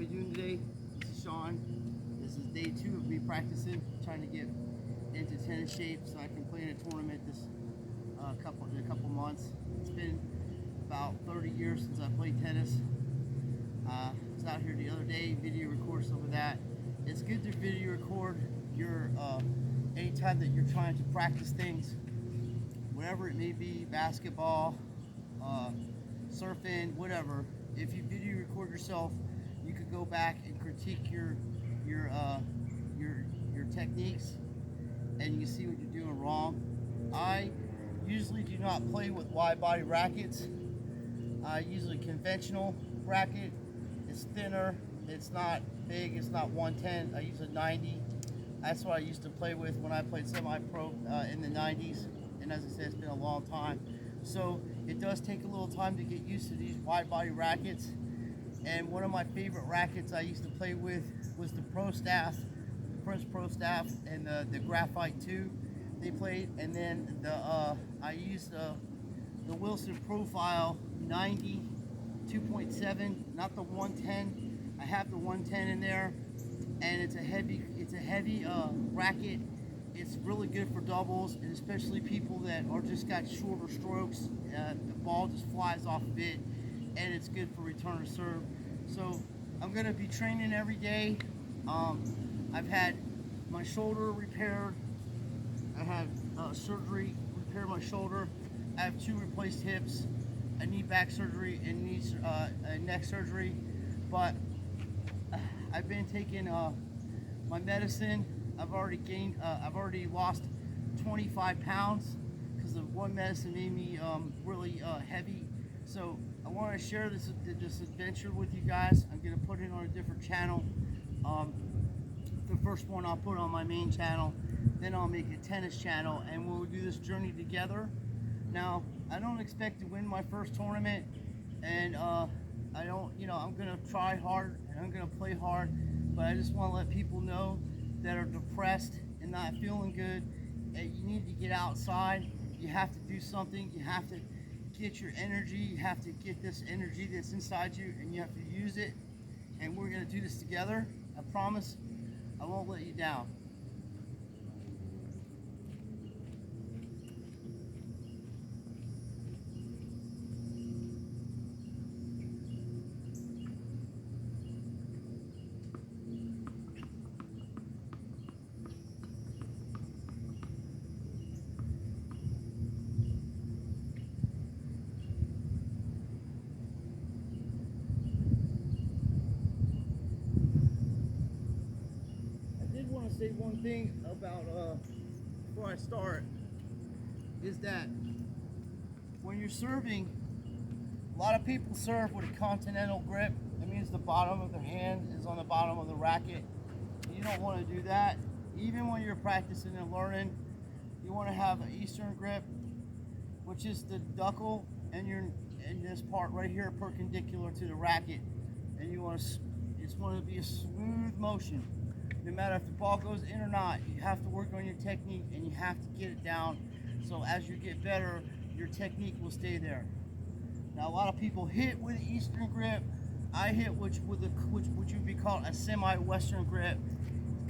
you doing today? This is Sean. This is day 2 of me practicing, trying to get into tennis shape so I can play in a tournament this in a couple months. It's been about 30 years since I played tennis. I was out here the other day, video record some of that. It's good to video record your anytime that you're trying to practice things, whatever it may be, basketball, surfing, whatever. If you video record yourself, you could go back and critique your techniques, and you see what you're doing wrong. I usually do not play with wide body rackets. I use a conventional racket. It's thinner. It's not big. It's not 110. I use a 90. That's what I used to play with when I played semi-pro in the 90s. And as I said, it's been a long time. So it does take a little time to get used to these wide body rackets. And one of my favorite rackets I used to play with was the Pro Staff, the Prince Pro Staff, and the Graphite 2 they played. And then I used the Wilson Profile 90 2.7, not the 110. I have the 110 in there, and it's a heavy racket. It's really good for doubles, and especially people that are just got shorter strokes. The ball just flies off of it, and it's good for return to serve. So I'm going to be training every day. I've had my shoulder repaired. I had surgery, repair my shoulder. I have 2 replaced hips. I need back surgery and neck surgery, but I've been taking my medicine. I've already lost 25 pounds because the one medicine made me really heavy. So I want to share this adventure with you guys. I'm going to put it on a different channel. The first one I'll put on my main channel, then I'll make a tennis channel, and we'll do this journey together. Now, I don't expect to win my first tournament, and I don't, I'm going to try hard and I'm going to play hard, but I just want to let people know that are depressed and not feeling good, and you need to get outside. You have to do something. You have to get your energy. You have to get this energy that's inside you, and you have to use it, and we're going to do this together. I promise I won't let you down. Say one thing about before I start is that when you're serving, a lot of people serve with a continental grip. That means the bottom of their hand is on the bottom of the racket. You don't want to do that. Even when you're practicing and learning, you want to have an Eastern grip, which is the knuckle, and you're in this part right here perpendicular to the racket, and you want to be a smooth motion. No matter if the ball goes in or not, you have to work on your technique, and you have to get it down. So as you get better, your technique will stay there. Now, a lot of people hit with an Eastern grip. I hit which would be called a semi-Western grip,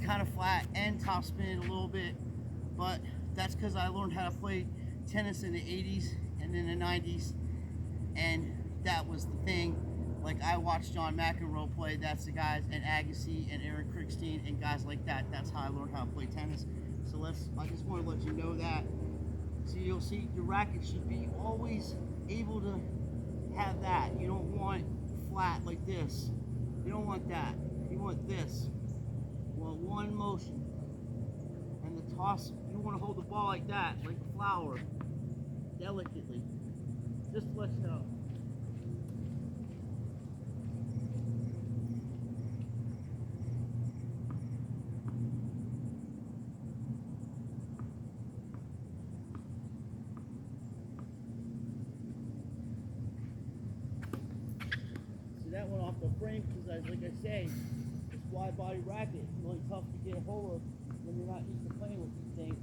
kind of flat and top spin a little bit. But that's because I learned how to play tennis in the 80s and in the 90s, and that was the thing. Like, I watched John McEnroe play. That's the guys, and Agassi and Aaron Krickstein and guys like that. That's how I learned how to play tennis. So I just want to let you know that. So you'll see your racket should be always able to have that. You don't want flat like this. You don't want that. You want this. Well, one motion. And the toss, you want to hold the ball like that, like a flower, delicately. Just to let you know. That one off the frame because, like I say, this wide body racket is really tough to get a hold of when you're not used to playing with these things.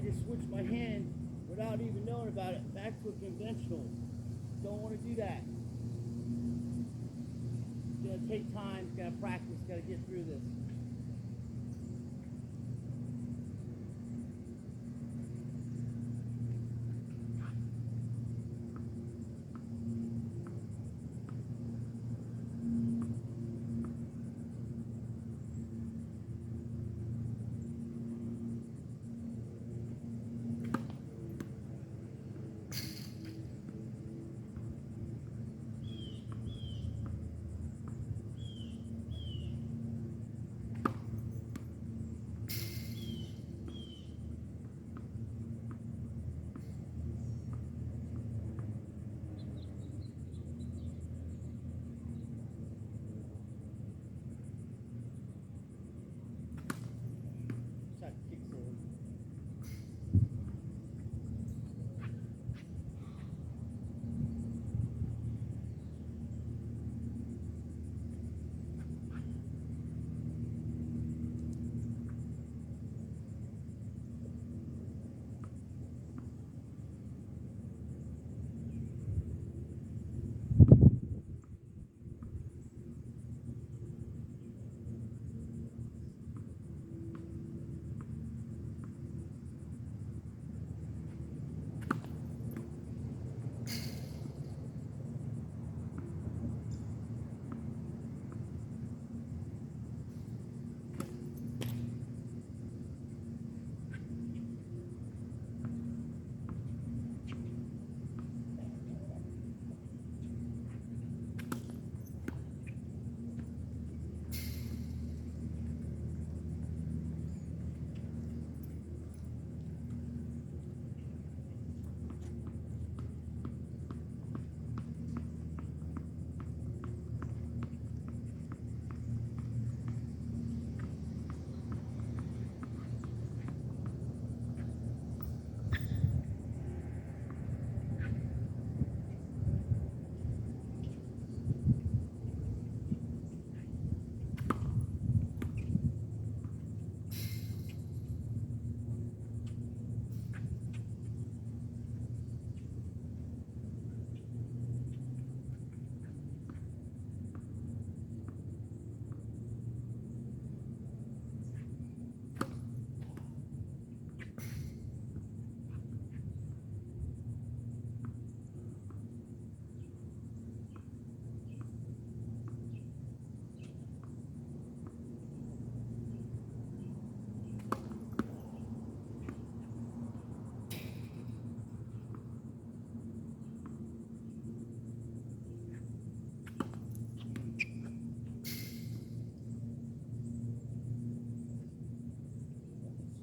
just switched my hand without even knowing about it back to a conventional. Don't want to do that. It's going to take time, it's got to practice, got to get through this.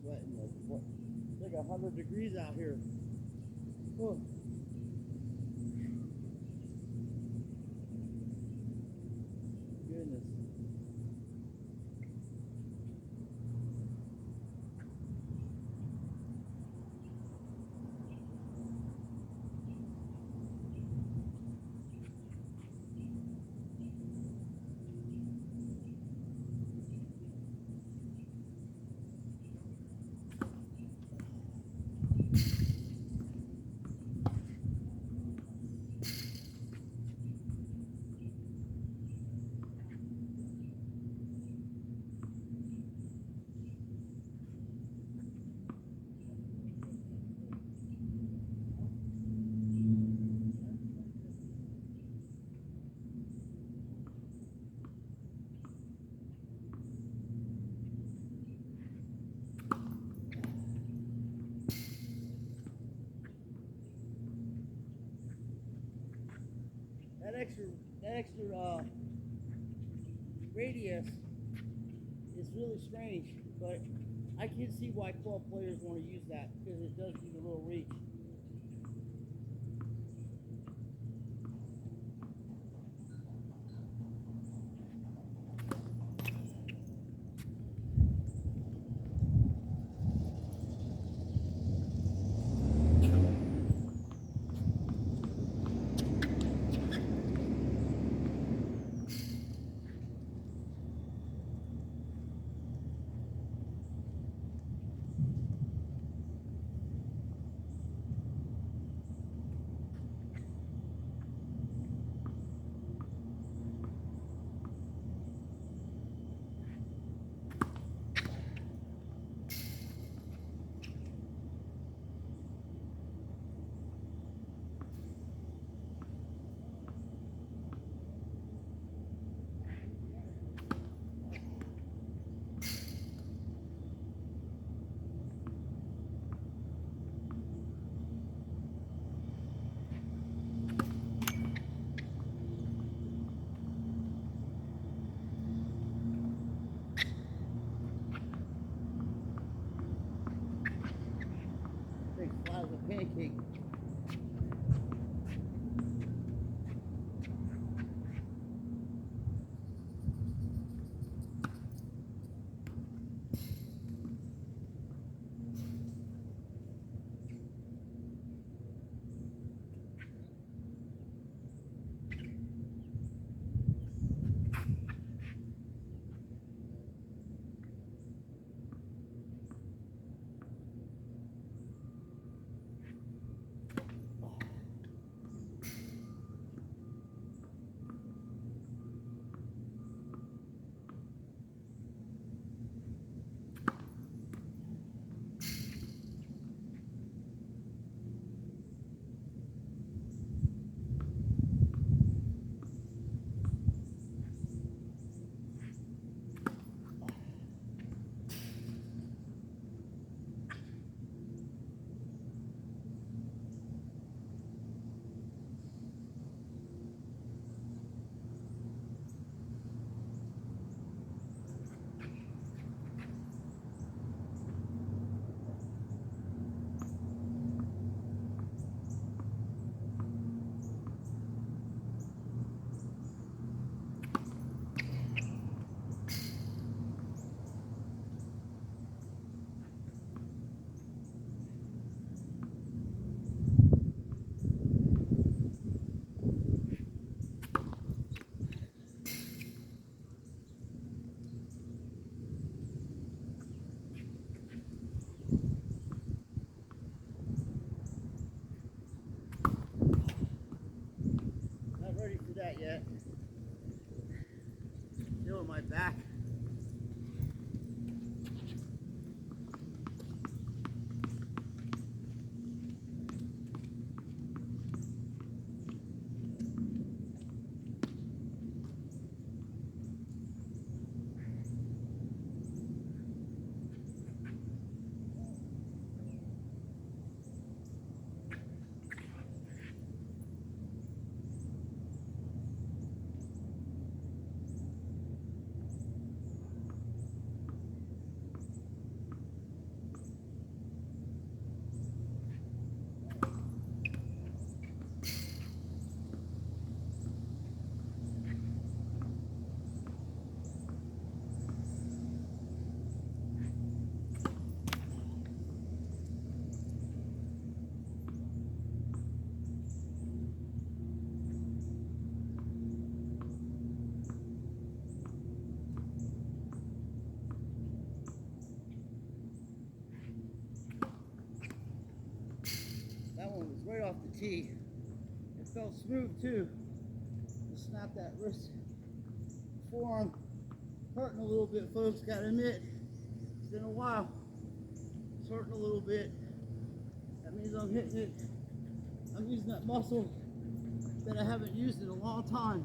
Sweating like what? It's like 100 degrees out here. Oh. Goodness. That extra radius is really strange, but I can see why club players want to use that because it does give you a little reach. Okay. Not ready for that yet. Feeling my back. That one was right off the tee. It felt smooth too. Just snap that wrist, forearm hurting a little bit, folks. Gotta admit, it's been a while. It's hurting a little bit. That means I'm hitting it. I'm using that muscle that I haven't used in a long time.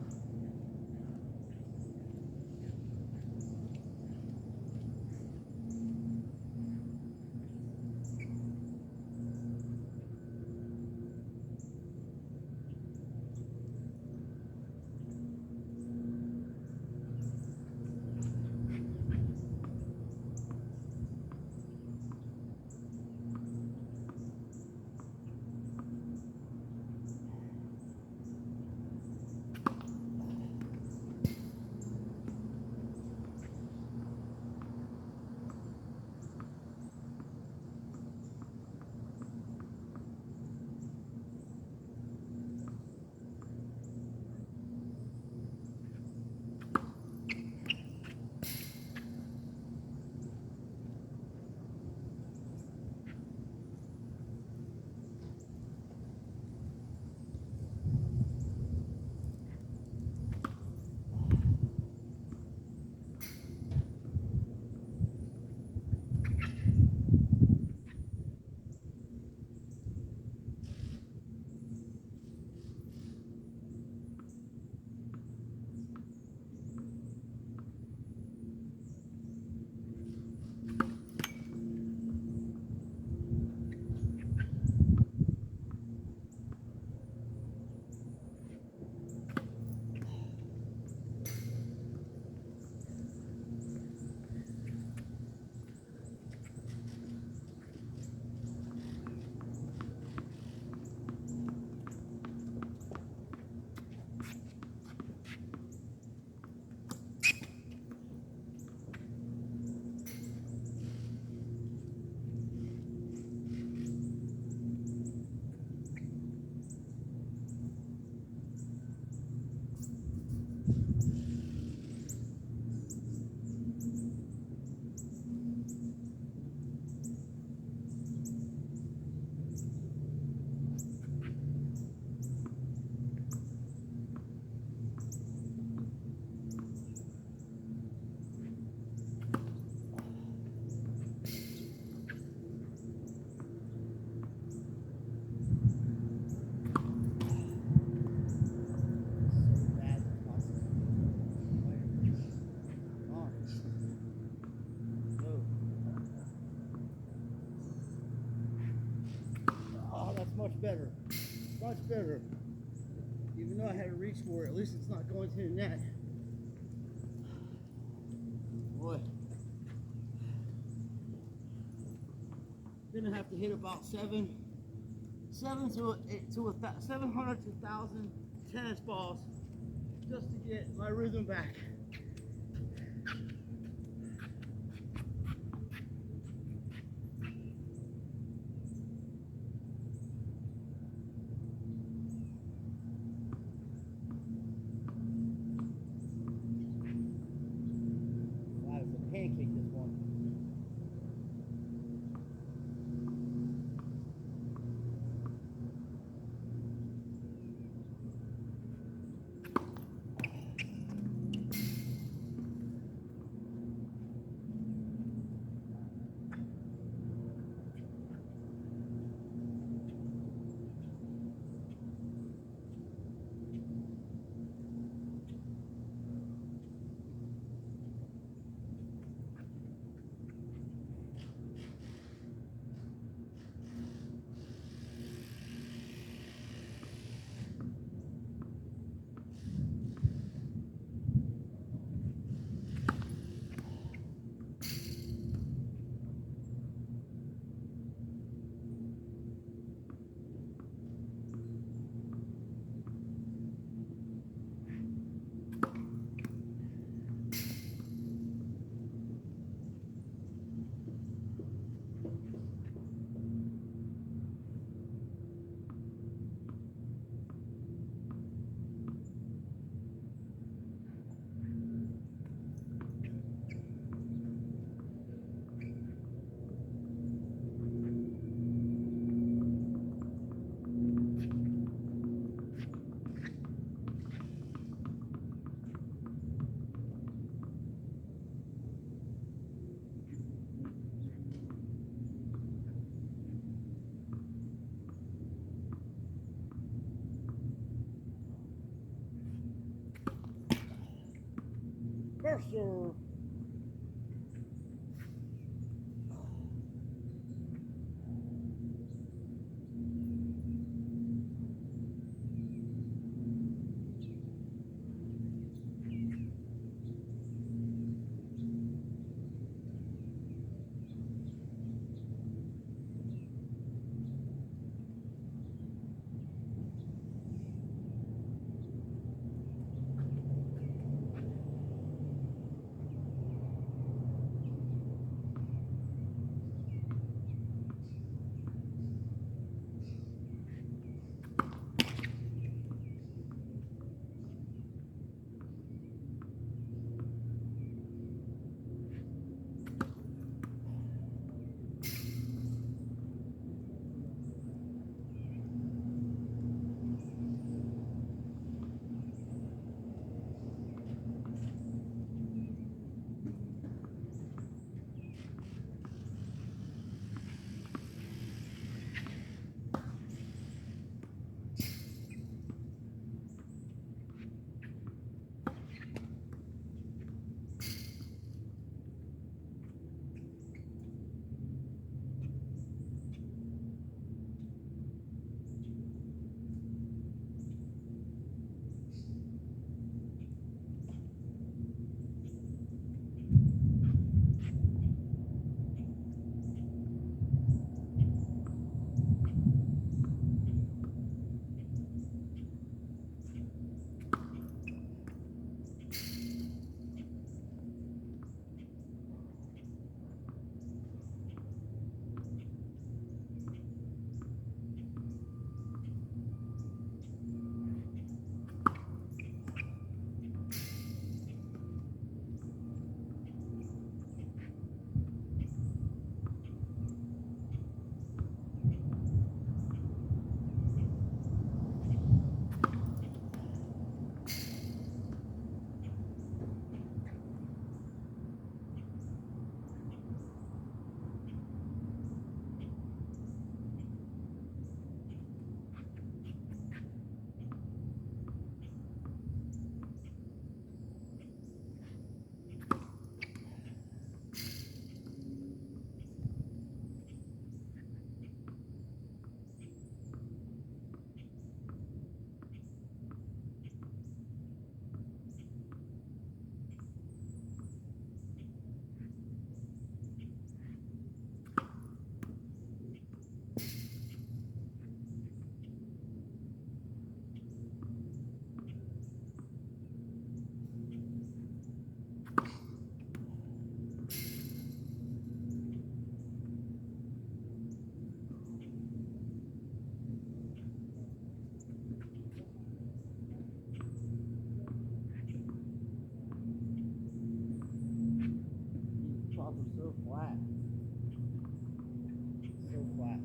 much better. Much better. Even though I had to reach for it, at least it's not going to the net. Boy. Gonna have to hit about 700 to 1,000 tennis balls just to get my rhythm back. Wow, it's a pancake, this one. First serve. are so flat. So flat.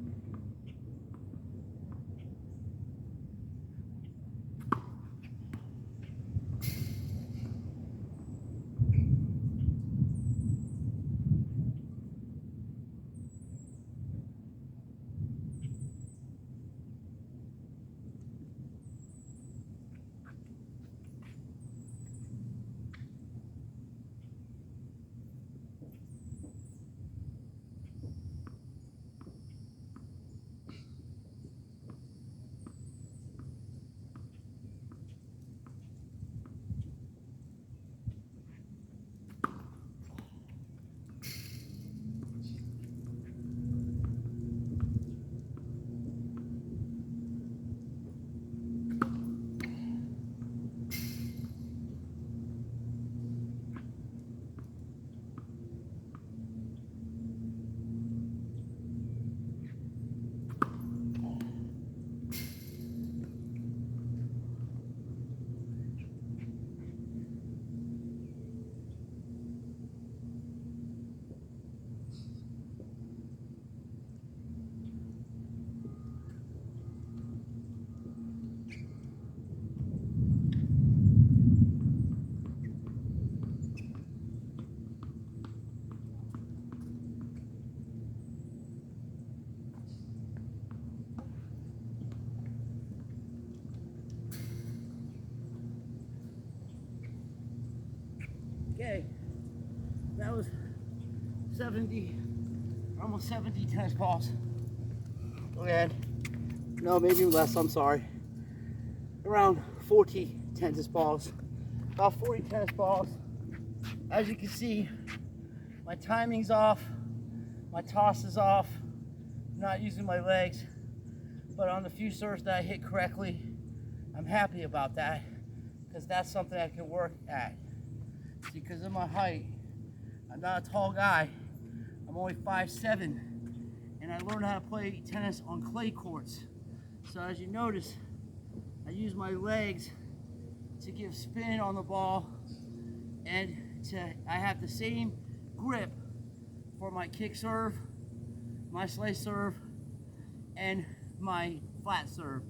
Okay, that was 70, almost 70 tennis balls. Go ahead. No, maybe less, I'm sorry. Around 40 tennis balls. About 40 tennis balls. As you can see, my timing's off, my toss is off, I'm not using my legs, but on the few serves that I hit correctly, I'm happy about that, because that's something I can work at. See, because of my height, I'm not a tall guy, I'm only 5'7", and I learned how to play tennis on clay courts. So as you notice, I use my legs to give spin on the ball, and I have the same grip for my kick serve, my slice serve, and my flat serve.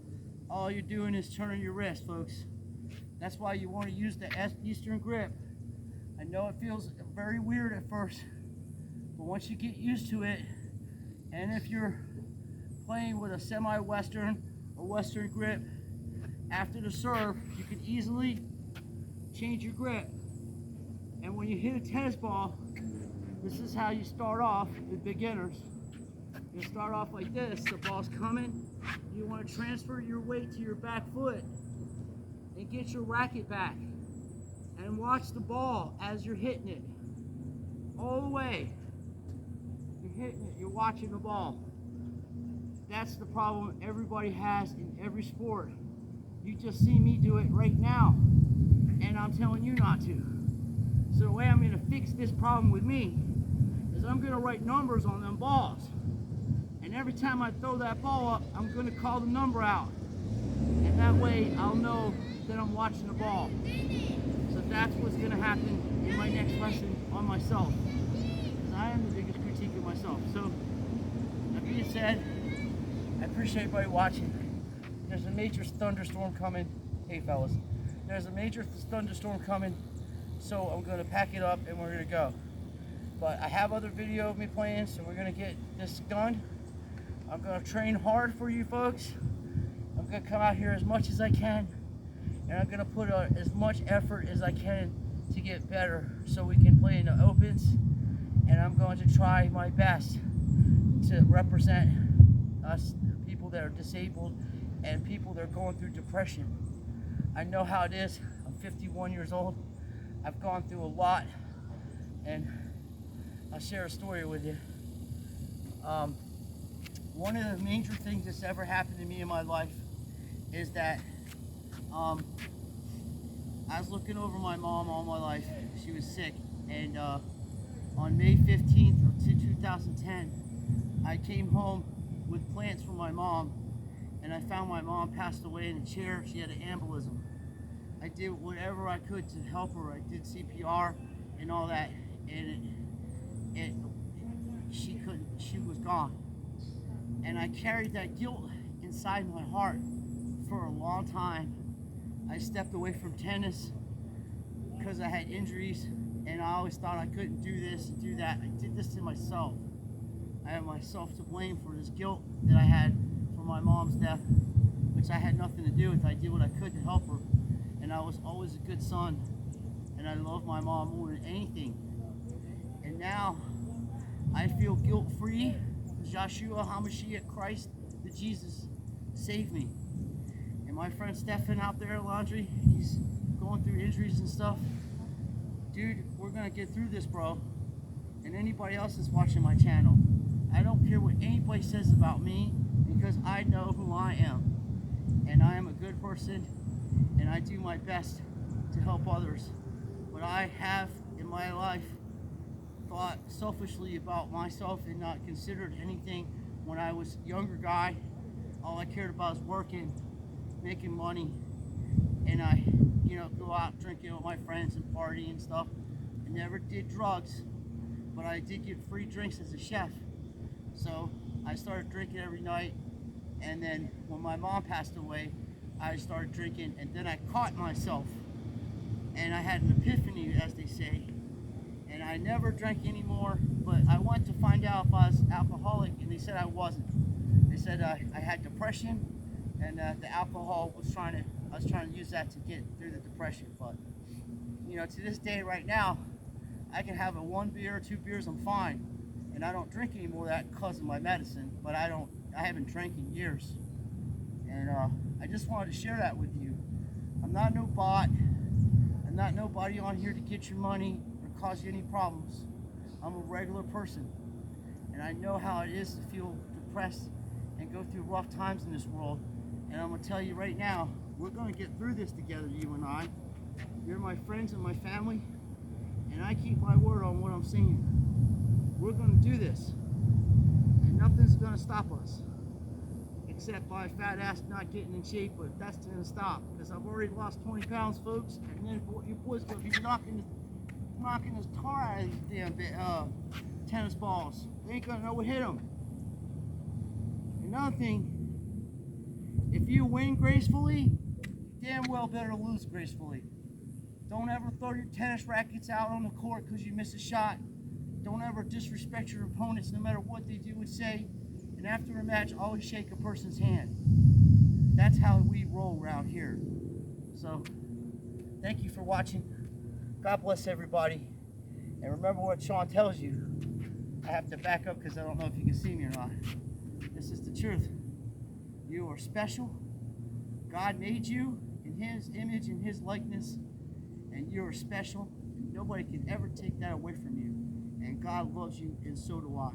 All you're doing is turning your wrist, folks. That's why you want to use the Eastern grip. I know it feels very weird at first, but once you get used to it, and if you're playing with a semi-Western or Western grip, after the serve, you can easily change your grip. And when you hit a tennis ball, this is how you start off with beginners. You start off like this, the ball's coming, you want to transfer your weight to your back foot and get your racket back. And watch the ball as you're hitting it. All the way. You're hitting it, you're watching the ball. That's the problem everybody has in every sport. You just see me do it right now, and I'm telling you not to. So the way I'm gonna fix this problem with me is I'm gonna write numbers on them balls. And every time I throw that ball up, I'm gonna call the number out. And that way I'll know that I'm watching the ball. So that's what's gonna happen in my next lesson on myself. Because I am the biggest critique of myself. So that being said, I appreciate everybody watching. There's a major thunderstorm coming. Hey fellas, there's a major thunderstorm coming. So I'm gonna pack it up and we're gonna go. But I have other video of me playing, so we're gonna get this done. I'm gonna train hard for you folks. I'm gonna come out here as much as I can, and I'm gonna put as much effort as I can to get better so we can play in the opens. And I'm going to try my best to represent us, people that are disabled and people that are going through depression. I know how it is. I'm 51 years old. I've gone through a lot, and I'll share a story with you. One of the major things that's ever happened to me in my life is that I was looking over my mom all my life. She was sick, and on May 15th of 2010, I came home with plants from my mom, and I found my mom passed away in a chair. She had an embolism. I did whatever I could to help her. I did CPR and all that, and it gone. And I carried that guilt inside my heart for a long time. I stepped away from tennis because I had injuries, and I always thought I couldn't do this and do that. I did this to myself. I have myself to blame for this guilt that I had for my mom's death, which I had nothing to do with. I did what I could to help her, and I was always a good son, and I love my mom more than anything. And now I feel guilt-free. Joshua HaMashiach, Christ, the Jesus, saved me. And my friend Stefan out there, Laundry, he's going through injuries and stuff. Dude, we're gonna get through this, bro. And anybody else that's watching my channel, I don't care what anybody says about me, because I know who I am. And I am a good person, and I do my best to help others. But I have, in my life, thought selfishly about myself and not considered anything. When I was a younger guy, all I cared about was working, making money, and I, go out drinking with my friends and party and stuff. I never did drugs, but I did get free drinks as a chef. So I started drinking every night, and then when my mom passed away, I started drinking, and then I caught myself, and I had an epiphany, as they say. And I never drank anymore, but I went to find out if I was alcoholic, and they said I wasn't. They said I had depression, and the alcohol was I was trying to use that to get through the depression. But, to this day right now, I can have a 1 beer or 2 beers, I'm fine. And I don't drink anymore of that because of my medicine, but I haven't drank in years. And I just wanted to share that with you. I'm not no bot. I'm not nobody on here to get your money cause you any problems. I'm a regular person, and I know how it is to feel depressed and go through rough times in this world. And I'm gonna tell you right now, we're gonna get through this together, you and I. You're my friends and my family, and I keep my word on what I'm saying. We're gonna do this, and nothing's gonna stop us, except my fat ass not getting in shape. But that's gonna stop, because I've already lost 20 pounds, folks, and then your boy's gonna be knocking this tar out of these damn tennis balls. They ain't gonna know what hit them. Another thing, if you win gracefully, damn well better lose gracefully. Don't ever throw your tennis rackets out on the court because you miss a shot. Don't ever disrespect your opponents, no matter what they do and say. And after a match, always shake a person's hand. That's how we roll around here. So, thank you for watching. God bless everybody. And remember what Sean tells you. I have to back up because I don't know if you can see me or not. This is the truth. You are special. God made you in His image and His likeness. And you are special. Nobody can ever take that away from you. And God loves you, and so do I.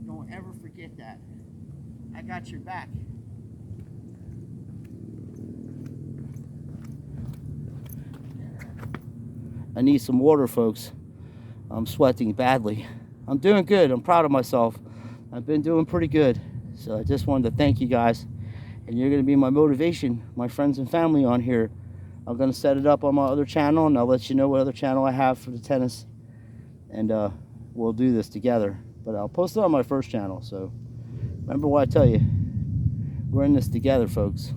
Don't ever forget that. I got your back. I need some water, folks. I'm sweating badly. I'm doing good. I'm proud of myself. I've been doing pretty good. So I just wanted to thank you guys. And you're going to be my motivation, my friends and family on here. I'm going to set it up on my other channel, and I'll let you know what other channel I have for the tennis. And we'll do this together. But I'll post it on my first channel. So remember what I tell you. We're in this together, folks.